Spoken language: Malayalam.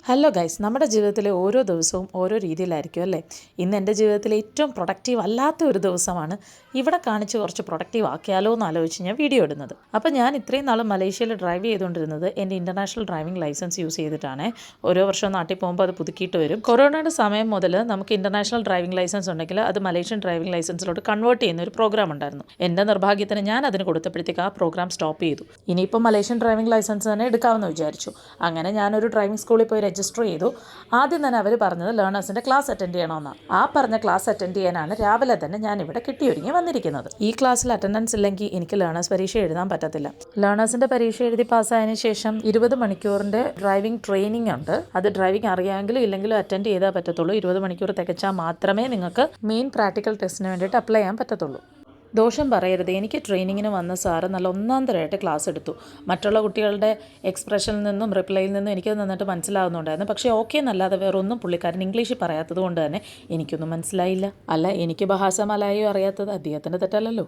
ഹലോ ഗൈസ്, നമ്മുടെ ജീവിതത്തിലെ ഓരോ ദിവസവും ഓരോ രീതിയിലായിരിക്കും അല്ലേ. ഇന്ന് എൻ്റെ ജീവിതത്തിലെ ഏറ്റവും പ്രൊഡക്റ്റീവ് അല്ലാത്ത ഒരു ദിവസമാണ്. ഇവിടെ കാണിച്ച് കുറച്ച് പ്രൊഡക്റ്റീവ് ആക്കിയാലോ എന്ന് ആലോചിച്ച് ഞാൻ വീഡിയോ ഇടുന്നത്. അപ്പോൾ ഞാൻ ഇത്രയും നാളും മലേഷ്യയിൽ ഡ്രൈവ് ചെയ്തുകൊണ്ടിരുന്നത് എൻ്റെ ഇൻ്റർനാഷണൽ ഡ്രൈവിംഗ് ലൈസൻസ് യൂസ് ചെയ്തിട്ടാണ്. ഓരോ വർഷവും നാട്ടിൽ പോകുമ്പോൾ അത് പുതുക്കിയിട്ട് വരും. കൊറോണയുടെ സമയം മുതൽ നമുക്ക് ഇൻ്റർനാഷണൽ ഡ്രൈവിംഗ് ലൈസൻസ് ഉണ്ടെങ്കിൽ അത് മലേഷ്യൻ ഡ്രൈവിംഗ് ലൈസൻസിലോട്ട് കൺവേർട്ട് ചെയ്യുന്ന ഒരു പ്രോഗ്രാം ഉണ്ടായിരുന്നു. എൻ്റെ നിർഭാഗ്യത്തിന് ഞാൻ അതിന് കൊടുത്തപ്പോഴത്തേക്ക് ആ പ്രോഗ്രാം സ്റ്റോപ്പ് ചെയ്തു. ഇനിയിപ്പോൾ മലേഷ്യൻ ഡ്രൈവിംഗ് ലൈസൻസ് തന്നെ എടുക്കാമെന്ന് വിചാരിച്ചു. അങ്ങനെ ഞാനൊരു ഡ്രൈവിംഗ് സ്കൂളിൽ പോയി രജിസ്റ്റർ ചെയ്തു. ആദ്യം തന്നെ അവർ പറഞ്ഞത് ലേണേഴ്സിൻ്റെ ക്ലാസ് അറ്റൻഡ് ചെയ്യണമെന്നാണ്. ആ പറഞ്ഞ ക്ലാസ് അറ്റൻഡ് ചെയ്യാനാണ് രാവിലെ തന്നെ ഞാനിവിടെ കിട്ടിയൊരുങ്ങി വന്നിരിക്കുന്നത്. ഈ ക്ലാസ്സിൽ അറ്റൻഡൻസ് ഇല്ലെങ്കിൽ എനിക്ക് ലേണേഴ്സ് പരീക്ഷ എഴുതാൻ പറ്റത്തില്ല. ലേണേഴ്സിൻ്റെ പരീക്ഷ എഴുതി പാസ്സായതിനു ശേഷം 20 മണിക്കൂറിൻ്റെ ഡ്രൈവിംഗ് ട്രെയിനിങ് ഉണ്ട്. അത് ഡ്രൈവിംഗ് അറിയാമെങ്കിലും ഇല്ലെങ്കിലും അറ്റൻഡ് ചെയ്താൽ പറ്റത്തുള്ളൂ. 20 മണിക്കൂർ തികച്ചാൽ മാത്രമേ നിങ്ങൾക്ക് മെയിൻ പ്രാക്ടിക്കൽ ടെസ്റ്റിന് വേണ്ടിയിട്ട് അപ്ലൈ ചെയ്യാൻ പറ്റത്തുള്ളൂ. ദോഷം പറയരുത്, എനിക്ക് ട്രെയിനിങ്ങിന് വന്ന സാറ് നല്ല ഒന്നാം തരമായിട്ട് ക്ലാസ് എടുത്തു. മറ്റുള്ള കുട്ടികളുടെ എക്സ്പ്രഷനിൽ നിന്നും റിപ്ലൈയിൽ നിന്നും എനിക്കത് നന്നായിട്ട് മനസ്സിലാവുന്നുണ്ടായിരുന്നു. പക്ഷേ ഓക്കെ എന്നല്ലാതെ വേറൊന്നും പുള്ളിക്കാരൻ ഇംഗ്ലീഷിൽ പറയാത്തത് കൊണ്ട് തന്നെ എനിക്കൊന്നും മനസ്സിലായില്ല. അല്ല, എനിക്ക് ബഹാസ മലായോ അറിയാത്തത് അദ്ദേഹത്തിൻ്റെ തെറ്റല്ലല്ലോ.